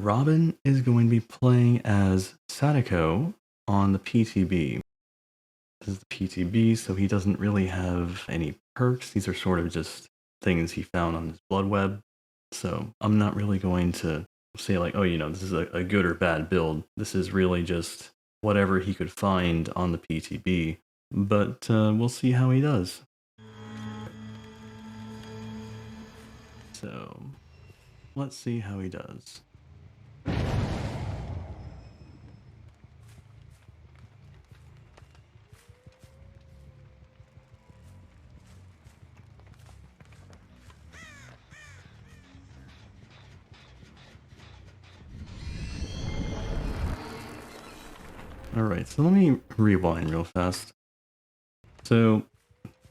Robin is going to be playing as Sadako on the PTB. This is the PTB, so he doesn't really have any perks. These are sort of just things he found on his blood web. So I'm not really going to say like, oh, this is a good or bad build. This is really just whatever he could find on the PTB. But we'll see how he does. So let's see how he does. Alright, so let me rewind real fast. So,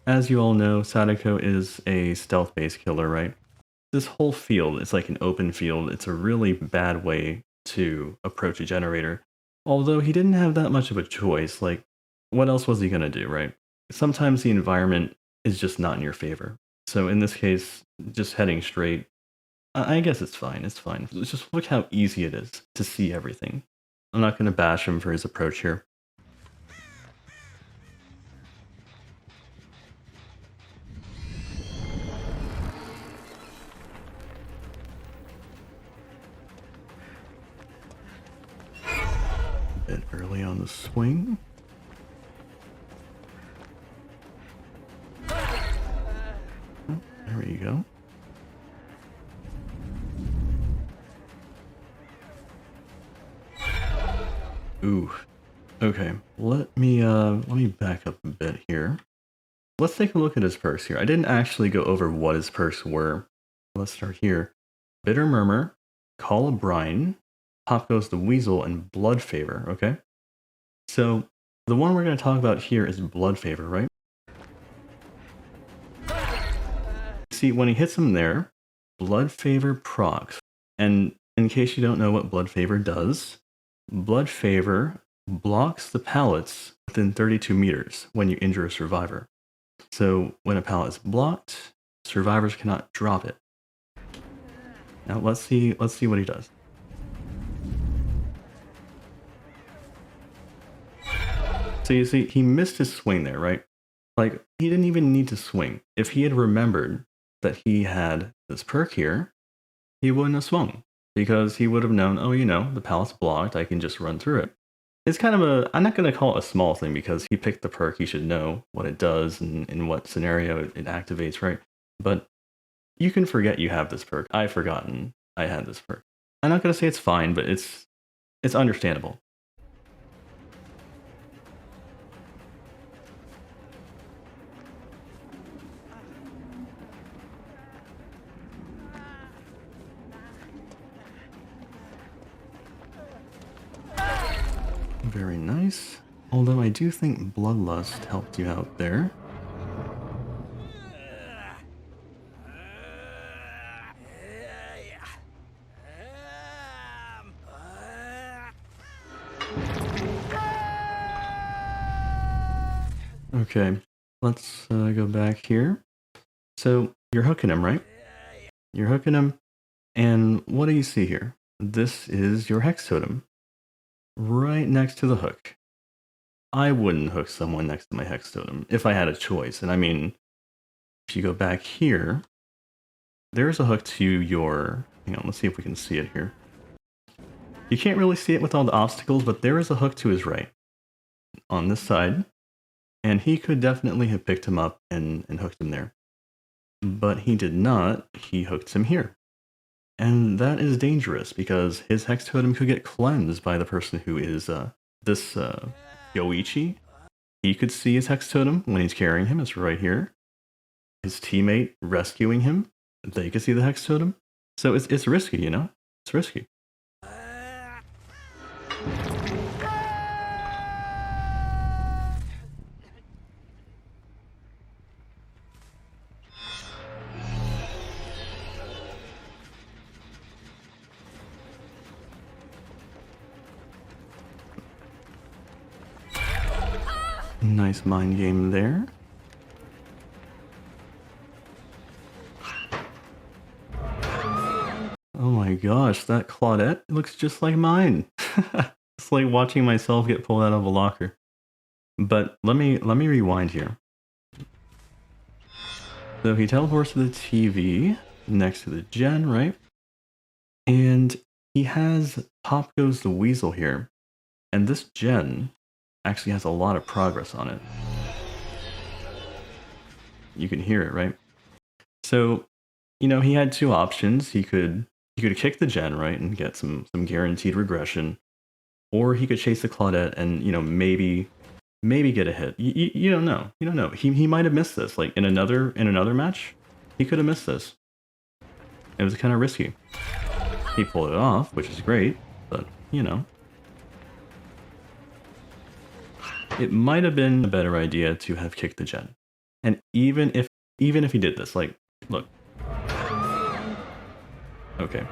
as you all know, Sadako is a stealth-based killer, right? This whole field is like an open field. It's a really bad way to approach a generator. Although he didn't have that much of a choice, like, what else was he gonna do, right? Sometimes the environment is just not in your favor. So in this case, just heading straight, I guess it's fine, it's fine. Just look how easy it is to see everything. I'm not gonna bash him for his approach here. A bit early on the swing. Oh, there you go. Ooh. Okay. Let me back up a bit here. Let's take a look at his perks here. I didn't actually go over what his perks were. Let's start here. Bitter Murmur, Call of Brine, Pop Goes the Weasel, and Blood Favor, okay? So, the one we're going to talk about here is Blood Favor, right? See, when he hits him there, Blood Favor procs. And in case you don't know what Blood Favor does, Blood Favor blocks the pallets within 32 meters when you injure a survivor. So when a pallet is blocked, survivors cannot drop it. Now let's see what he does. So you see, he missed his swing there, right? Like, he didn't even need to swing. If he had remembered that he had this perk here, he wouldn't have swung. Because he would have known, oh, the pallet's blocked, I can just run through it. It's kind of I'm not going to call it a small thing because he picked the perk, he should know what it does and in what scenario it activates, right? But you can forget you have this perk. I've forgotten I had this perk. I'm not going to say it's fine, but it's understandable. Very nice. Although I do think Bloodlust helped you out there. Okay, let's go back here. So you're hooking him, right? You're hooking him, and what do you see here? This is your Hex Totem. Right next to the hook. I wouldn't hook someone next to my Hex Totem if I had a choice. And I mean, if you go back here, there's a hook to your... Hang on, let's see if we can see it here. You can't really see it with all the obstacles, but there is a hook to his right. On this side. And he could definitely have picked him up and hooked him there. But he did not. He hooked him here. And that is dangerous because his Hex Totem could get cleansed by the person who is this Yoichi. He could see his Hex Totem when he's carrying him. It's right here. His teammate rescuing him. They could see the Hex Totem. So it's risky, It's risky. Nice mind game there. Oh my my gosh, that Claudette looks just like mine. It's like watching myself get pulled out of a locker. But let me rewind here. So he teleports to the TV next to the gen, right? And he has Pop Goes the Weasel here. And this gen actually has a lot of progress on it. You can hear it, right? So, you know, he had two options. He could kick the gen, right, and get some guaranteed regression, or he could chase the Claudette and, you know, maybe get a hit. You don't know. You don't know. He might have missed this. Like in another match, he could have missed this. It was kind of risky. He pulled it off, which is great, but you know, it might have been a better idea to have kicked the gen. And even if he did this, like, look. Okay.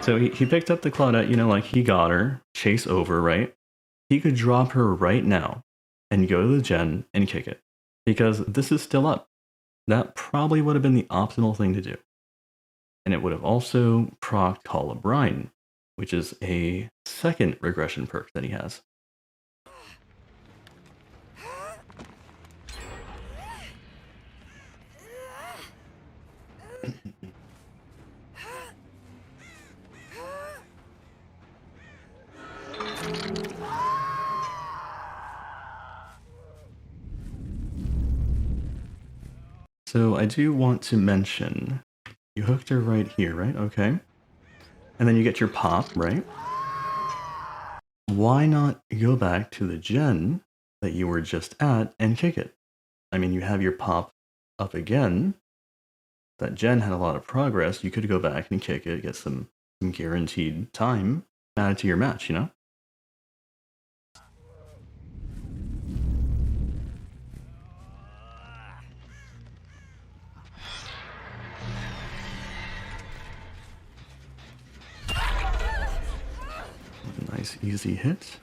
So he picked up the Claudette, you know, like he got her, chase over, right? He could drop her right now and go to the gen and kick it. Because this is still up. That probably would have been the optimal thing to do. And it would have also procced Call of Brine, which is a second regression perk that he has. So I do want to mention, you hooked her right here, right? Okay. And then you get your pop, right? Why not go back to the gen that you were just at and kick it? I mean, you have your pop up again. That gen had a lot of progress. You could go back and kick it, get some guaranteed time added to your match, you know? Nice, easy hit.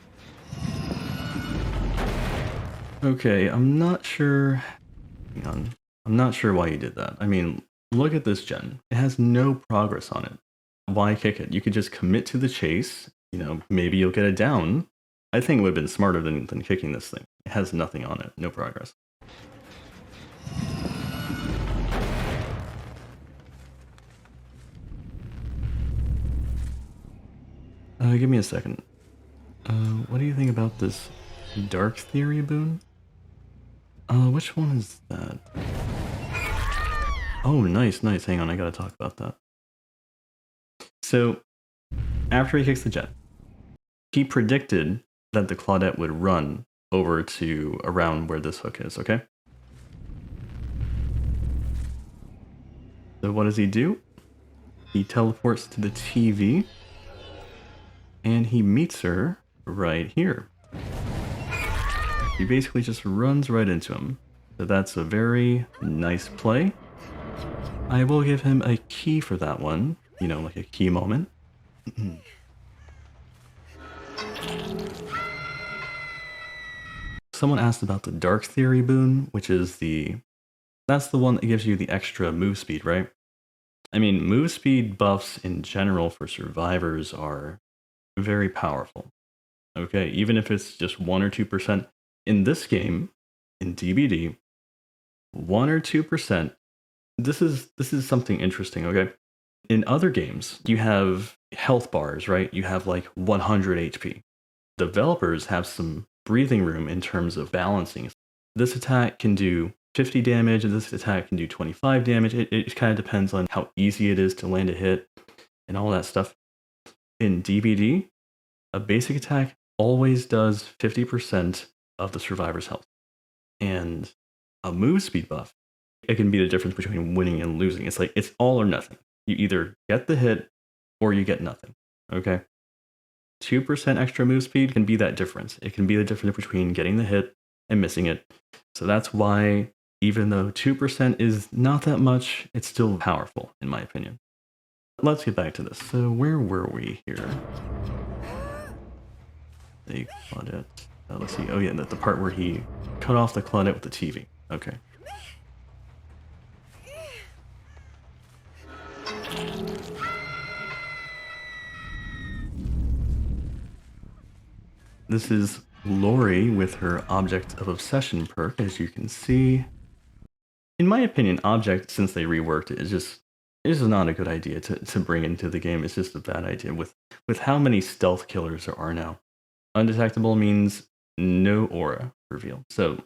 Okay, I'm not sure. Hang on. I'm not sure why you did that. I mean, look at this gen. It has no progress on it. Why kick it? You could just commit to the chase. You know, maybe you'll get it down. I think it would have been smarter than kicking this thing. It has nothing on it. No progress. Give me a second. What do you think about this Dark Theory boon? Which one is that? Oh, nice. Hang on, I gotta talk about that. So, after he kicks the jet, he predicted that the Claudette would run over to around where this hook is, okay? So what does he do? He teleports to the TV, and he meets her right here. He basically just runs right into him. So that's a very nice play. I will give him a key for that one. You know, like a key moment. Someone asked about the Dark Theory boon, which is that's the one that gives you the extra move speed, right? I mean, move speed buffs in general for survivors are very powerful. Okay, even if it's just 1 or 2%. In this game, in DBD, 1 or 2%, this is something interesting, okay? In other games, you have health bars, right? You have like 100 HP. Developers have some breathing room in terms of balancing. This attack can do 50 damage, and this attack can do 25 damage. It kind of depends on how easy it is to land a hit and all that stuff. In DBD, a basic attack always does 50% of the survivor's health. And a move speed buff, it can be the difference between winning and losing. It's like, it's all or nothing. You either get the hit or you get nothing, okay? 2% extra move speed can be that difference. It can be the difference between getting the hit and missing it. So that's why, even though 2% is not that much, it's still powerful, in my opinion. Let's get back to this. So where were we here? The Claudette. Let's see. Oh yeah, the part where he cut off the Claudette with the TV. Okay. this is Lori with her Object of Obsession perk, as you can see. In my opinion, Object, since they reworked it, is not a good idea to bring into the game. It's just a bad idea with how many stealth killers there are now. Undetectable means no aura reveal. So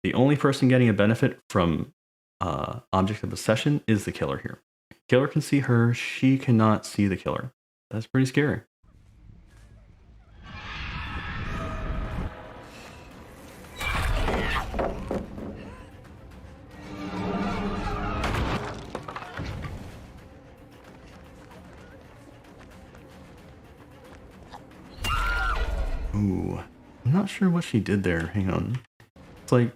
the only person getting a benefit from Object of Obsession is the killer here. Killer can see her, she cannot see the killer. That's pretty scary. Ooh, I'm not sure what she did there. Hang on. It's like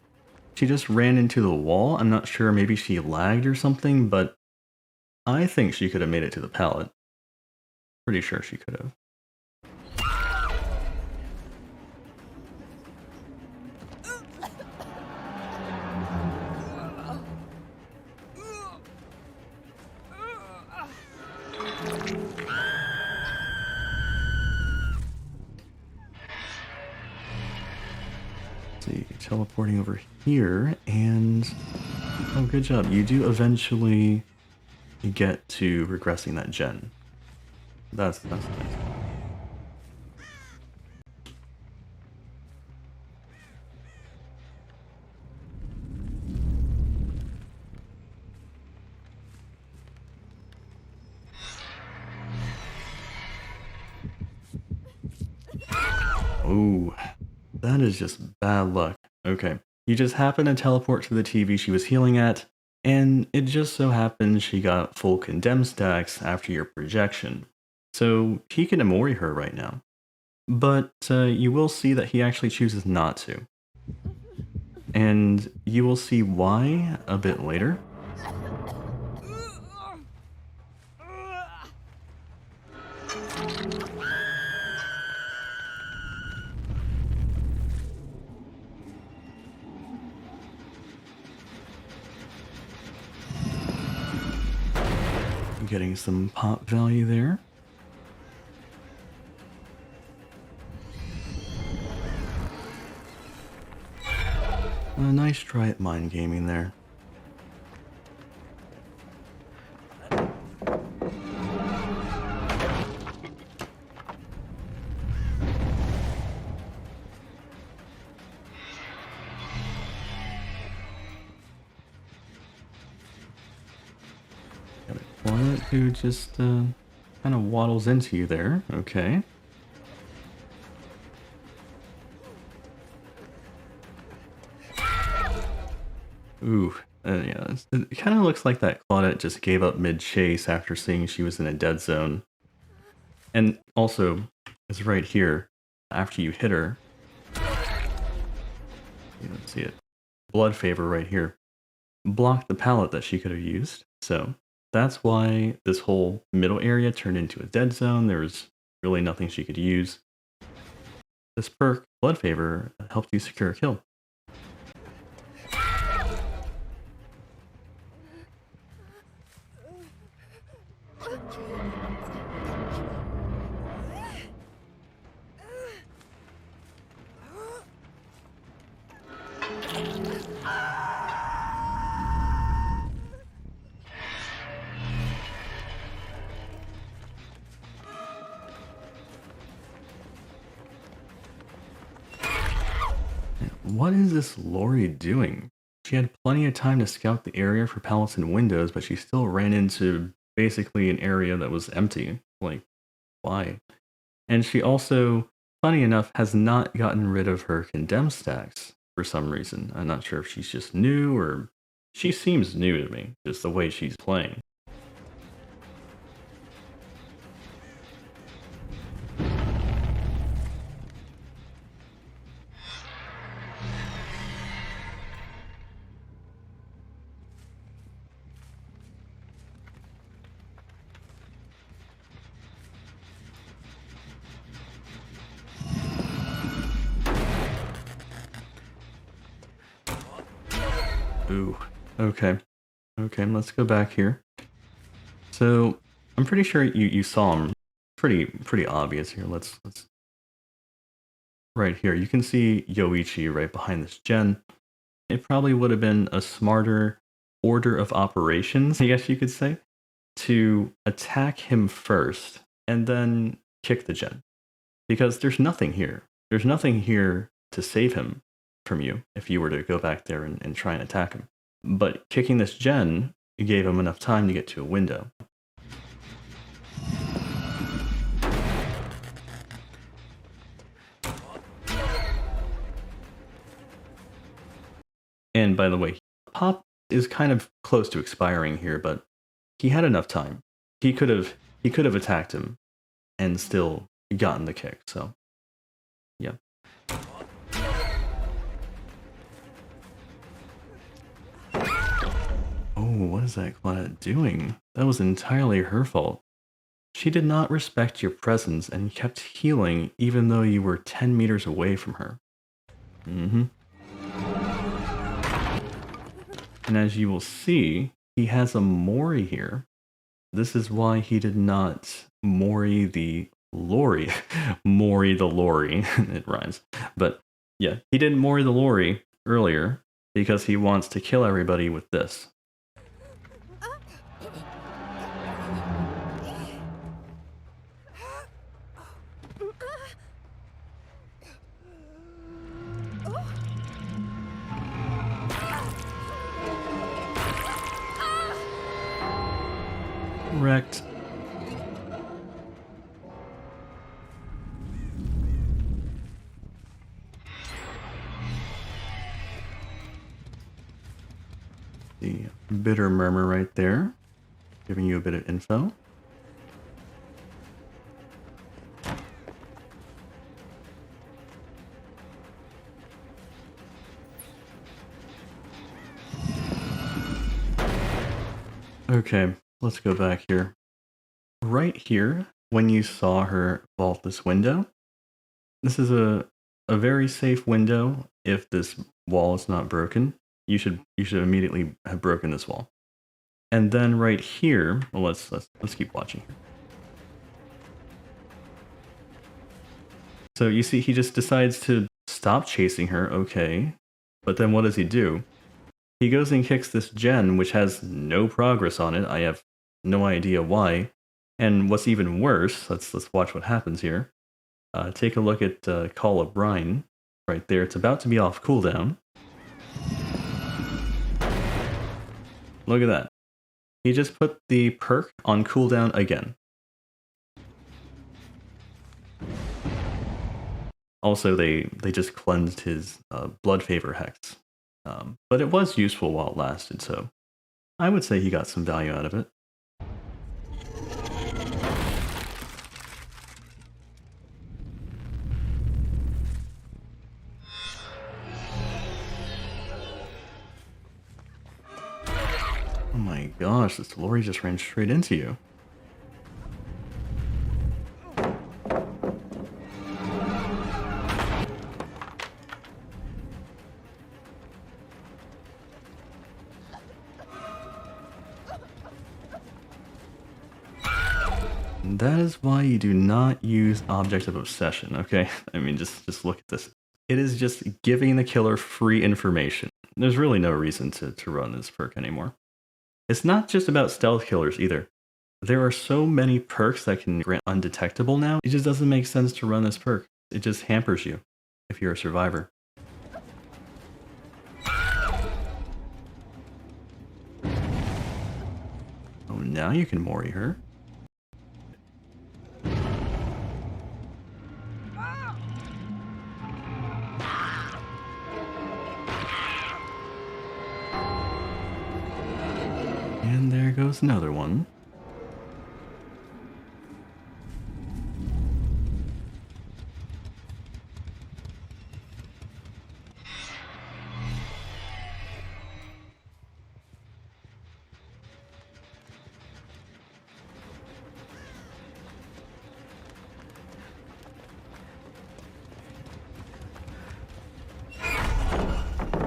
she just ran into the wall. I'm not sure, maybe she lagged or something, but I think she could have made it to the pallet. Pretty sure she could have. See, teleporting over here, and oh, good job. You do eventually get to regressing that gen. That's nice. Oh, that is just bad luck. Okay. You just happen to teleport to the TV she was healing at, and it just so happens she got full condemn stacks after your projection. So he can Amori her right now. But you will see that he actually chooses not to. And you will see why a bit later. Getting some pop value there. A nice try at mind gaming there. Got a quiet who just kind of waddles into you there. Okay. Ooh, yeah, it kind of looks like that Claudette just gave up mid-chase after seeing she was in a dead zone. And also, it's right here, after you hit her. You don't see it. Blood favor right here. Blocked the pallet that she could have used. So that's why this whole middle area turned into a dead zone. There was really nothing she could use. This perk, Blood Favor, helped you secure a kill. What is this Lori doing? She had plenty of time to scout the area for pallets and windows, but she still ran into basically an area that was empty. Like, why? And she also, funny enough, has not gotten rid of her condemn stacks for some reason. I'm not sure if she's just new or she seems new to me, just the way she's playing. Ooh, okay. Okay, let's go back here. So I'm pretty sure you saw him. Pretty obvious here. Let's right here, you can see Yoichi right behind this gen. It probably would have been a smarter order of operations, I guess you could say, to attack him first and then kick the gen. Because there's nothing here. There's nothing here to save him from you if you were to go back there and try and attack him. But kicking this gen gave him enough time to get to a window. And by the way, Pop is kind of close to expiring here, but he had enough time. He could have attacked him and still gotten the kick, so yeah. Oh, what is that Claudette doing? That was entirely her fault. She did not respect your presence and kept healing even though you were 10 meters away from her. And as you will see, he has a Mori here. This is why he did not Mori the lorry. Mori the lorry. It rhymes. But yeah, he didn't Mori the lorry earlier because he wants to kill everybody with this. Wrecked. The bitter murmur right there, giving you a bit of info. Okay, let's go back here. Right here, when you saw her vault this window, this is a very safe window if this wall is not broken. You should immediately have broken this wall. And then right here, well, let's keep watching here. So you see he just decides to stop chasing her, okay. But then what does he do? He goes and kicks this gen, which has no progress on it. I have no idea why. And what's even worse, let's watch what happens here. Take a look at Call of Brine right there. It's about to be off cooldown. Look at that. He just put the perk on cooldown again. Also, they just cleansed his Blood Favor Hex. But it was useful while it lasted, so I would say he got some value out of it. Oh my gosh, this lorry just ran straight into you. That is why you do not use Object of Obsession, okay? I mean, just look at this. It is just giving the killer free information. There's really no reason to run this perk anymore. It's not just about stealth killers either. There are so many perks that can grant undetectable now, it just doesn't make sense to run this perk. It just hampers you if you're a survivor. Oh, now you can Mori her. And there goes another one.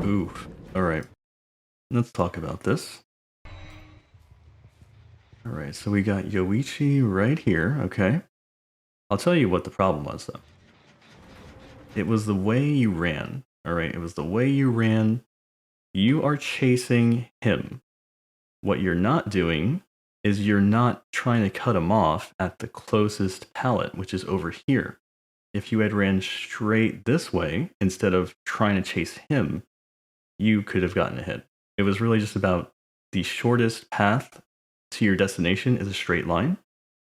Oof. Alright. Let's talk about this. Alright, so we got Yoichi right here, okay. I'll tell you what the problem was, though. It was the way you ran. All right. It was the way you ran. You are chasing him. What you're not doing is you're not trying to cut him off at the closest pallet, which is over here. If you had ran straight this way instead of trying to chase him, you could have gotten a hit. It was really just about the shortest path to your destination is a straight line,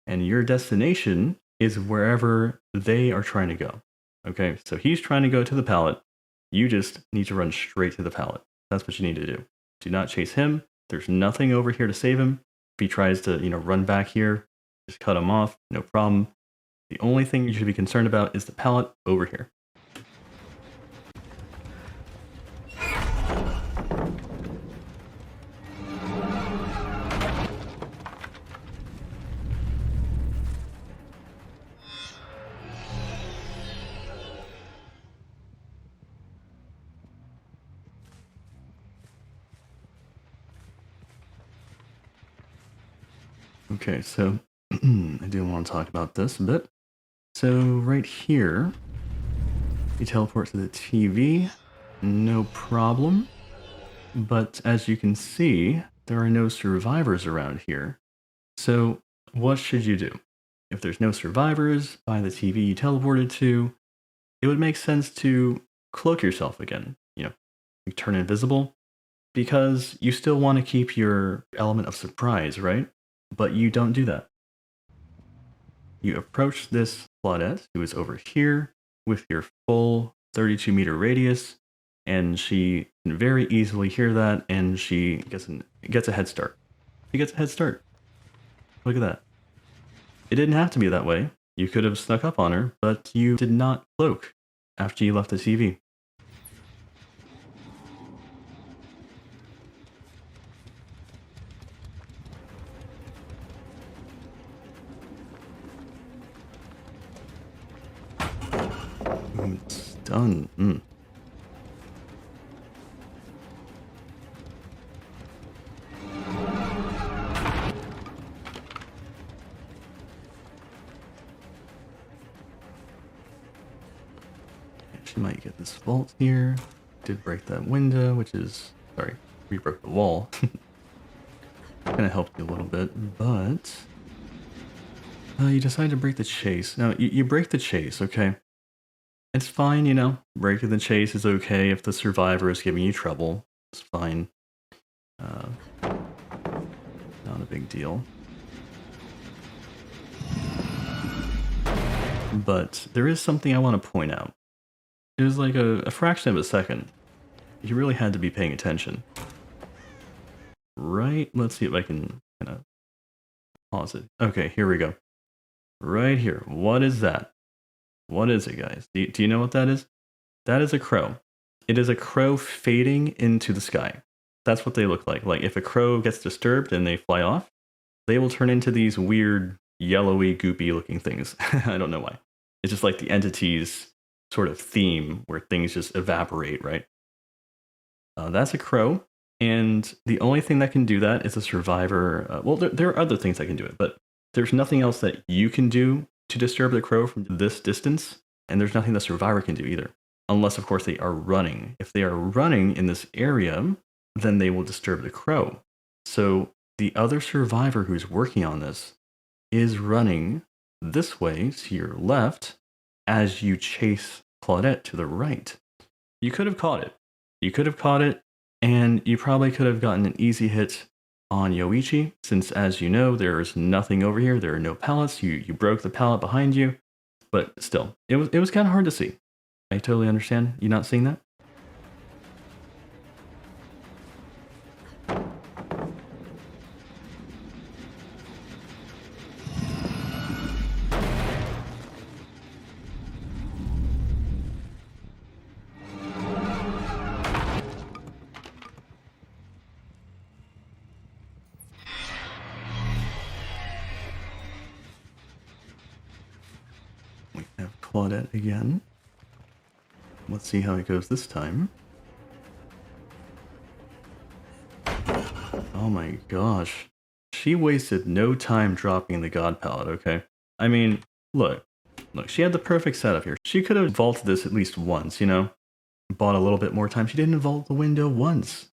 and your destination is wherever they are trying to go. Okay, so he's trying to go to the pallet. You just need to run straight to the pallet. That's what you need to do. Do not chase him. There's nothing over here to save him. If he tries to, run back here, just cut him off. No problem. The only thing you should be concerned about is the pallet over here. Okay, so I do want to talk about this a bit. So right here, you teleport to the TV, no problem. But as you can see, there are no survivors around here. So what should you do? If there's no survivors by the TV you teleported to, it would make sense to cloak yourself again. You turn invisible because you still want to keep your element of surprise, right? But you don't do that. You approach this Claudette, who is over here, with your full 32-meter radius, and she can very easily hear that, and she gets a head start. She gets a head start. Look at that. It didn't have to be that way. You could have snuck up on her, but you did not cloak after you left the TV. It's done. She might get this vault here. Did break that window, which is... Sorry, we broke the wall. Gonna help you a little bit, but... you decide to break the chase. Now, you break the chase, okay? It's fine, breaking the chase is okay if the survivor is giving you trouble. It's fine. Not a big deal. But there is something I want to point out. It was like a fraction of a second. You really had to be paying attention. Right? Let's see if I can kind of pause it. Okay, here we go. Right here. What is that? What is it, guys? Do you know what that is? That is a crow. It is a crow fading into the sky. That's what they look like. Like if a crow gets disturbed and they fly off, they will turn into these weird, yellowy, goopy looking things. I don't know why. It's just like the entity's sort of theme where things just evaporate, right? That's a crow. And the only thing that can do that is a survivor. Well, there are other things that can do it, but there's nothing else that you can do to disturb the crow from this distance. And there's nothing the survivor can do either. Unless, of course, they are running. If they are running in this area, then they will disturb the crow. So the other survivor who's working on this is running this way to your left as you chase Claudette to the right. You could have caught it. You could have caught it, and you probably could have gotten an easy hit on Yoichi, since as you know, there is nothing over here. There are no pallets. You broke the pallet behind you. But still, it was kind of hard to see. I totally understand you not seeing that. We have Claudette again. Let's see how it goes this time. Oh my gosh. She wasted no time dropping the god pallet, okay? I mean, look. Look, she had the perfect setup here. She could have vaulted this at least once, you know? Bought a little bit more time. She didn't vault the window once.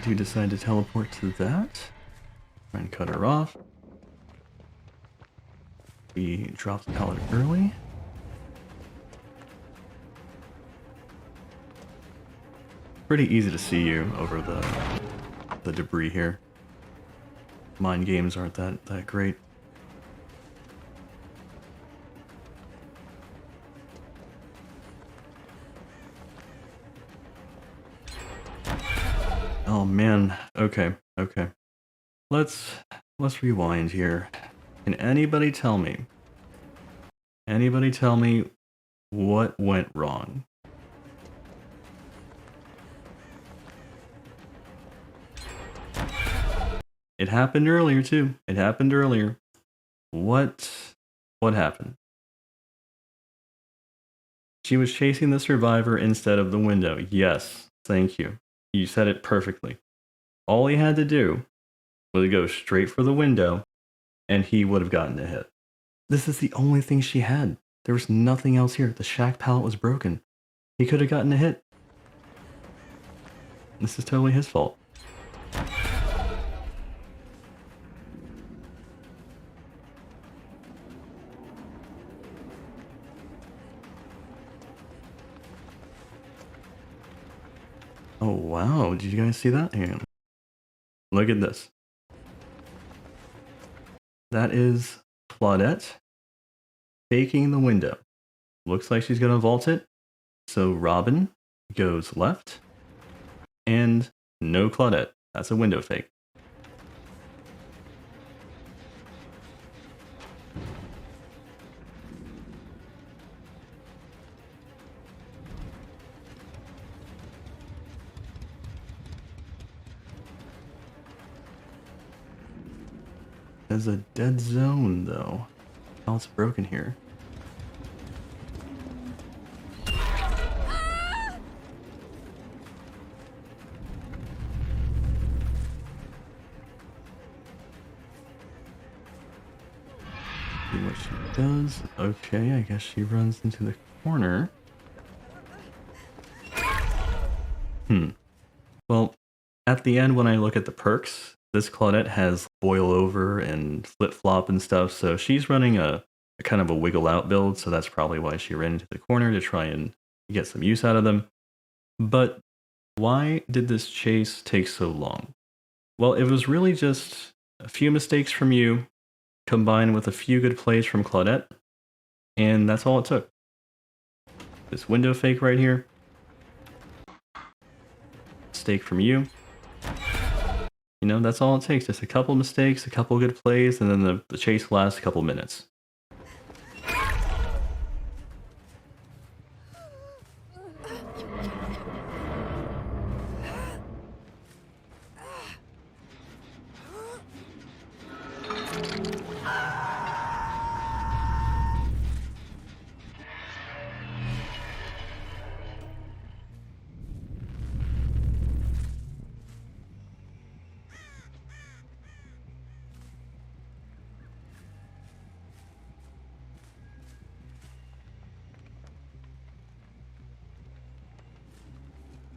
Do decide to teleport to that. Try and cut her off. We dropped the pallet early. Pretty easy to see you over the debris here. Mind games aren't that great. Oh man. Okay. Let's rewind here. Can anybody tell me? Anybody tell me what went wrong? It happened earlier too. It happened earlier. What happened? She was chasing the survivor instead of the window. Yes, thank you. You said it perfectly. All he had to do was go straight for the window, and he would have gotten a hit. This is the only thing she had. There was nothing else here. The shack pallet was broken. He could have gotten a hit. This is totally his fault. Oh wow, did you guys see that? Hang on. Look at this. That is Claudette faking the window. Looks like she's gonna vault it. So Robin goes left. And no Claudette. That's a window fake. There's a dead zone though. Oh, it's broken here. See what she does. Okay, I guess she runs into the corner. Well, at the end when I look at the perks, this Claudette has boil over and flip flop and stuff, so she's running a kind of a wiggle out build, so that's probably why she ran into the corner to try and get some use out of them. But why did this chase take so long? Well, it was really just a few mistakes from you combined with a few good plays from Claudette, and that's all it took. This window fake right here. Mistake from you. You know, that's all it takes. Just a couple mistakes, a couple good plays, and then the chase lasts a couple minutes.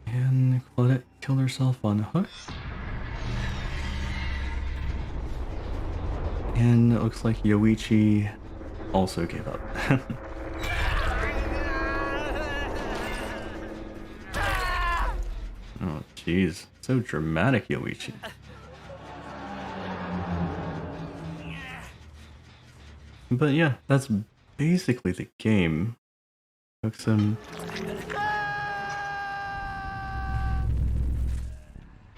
And Claudette killed herself on hook. And it looks like Yoichi also gave up. Oh, jeez. So dramatic, Yoichi. But yeah, that's basically the game. Took some...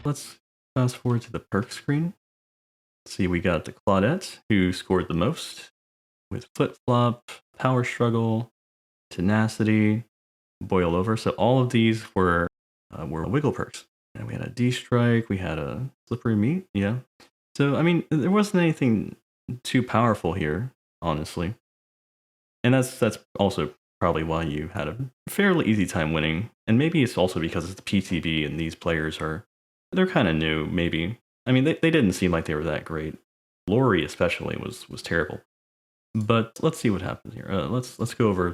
Let's fast forward to the perk screen. See, we got the Claudette, who scored the most, with Flip Flop, Power Struggle, Tenacity, Boil Over. So all of these were wiggle perks. And we had a D-Strike, we had a Slippery Meat, yeah. So, I mean, there wasn't anything too powerful here, honestly. And that's also probably why you had a fairly easy time winning. And maybe it's also because it's the PTB and these players they're kind of new, maybe. I mean, they didn't seem like they were that great. Lori especially was terrible. But let's see what happens here. Let's go over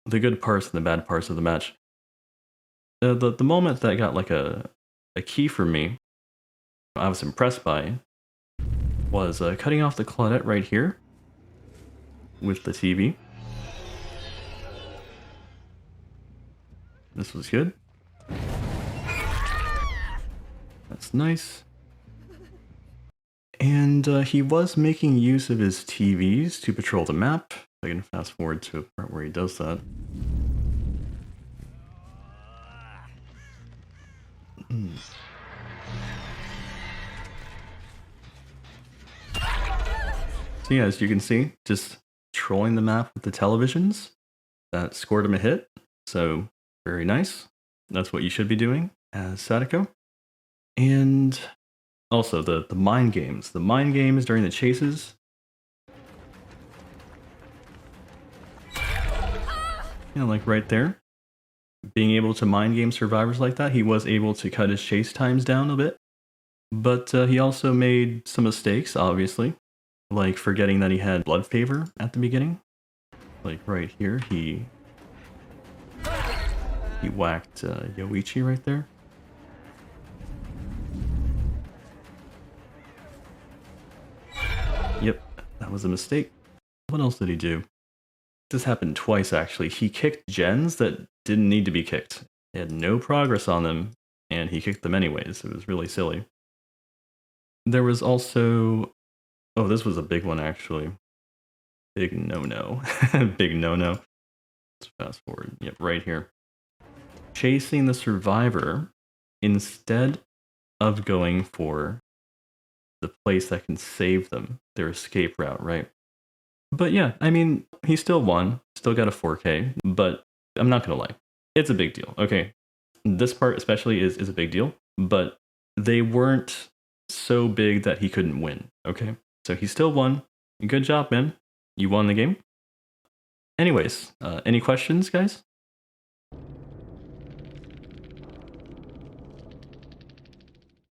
the good parts and the bad parts of the match. The moment that got like a key for me, I was impressed by, was cutting off the Claudette right here with the TV. This was good. That's nice. And he was making use of his TVs to patrol the map. I can fast forward to a part where he does that. So yeah, as you can see, just trolling the map with the televisions, that scored him a hit. So very nice. That's what you should be doing as Sadako. And also the mind games. The mind games during the chases. You know, like right there. Being able to mind game survivors like that, he was able to cut his chase times down a bit. But he also made some mistakes, obviously. Like forgetting that he had blood favor at the beginning. Like right here, he whacked Yoichi right there. Yep, that was a mistake. What else did he do? This happened twice, actually. He kicked gens that didn't need to be kicked. They had no progress on them, and he kicked them anyways. It was really silly. There was also... Oh, this was a big one, actually. Big no-no. Big no-no. Let's fast forward. Yep, right here. Chasing the survivor instead of going for the place that can save them, their escape route, right? But yeah, I mean, he still won, still got a 4K, but I'm not gonna lie, it's a big deal, okay? This part especially is a big deal, but they weren't so big that he couldn't win, okay? So he still won. Good job, man. You won the game. Anyways, any questions, guys?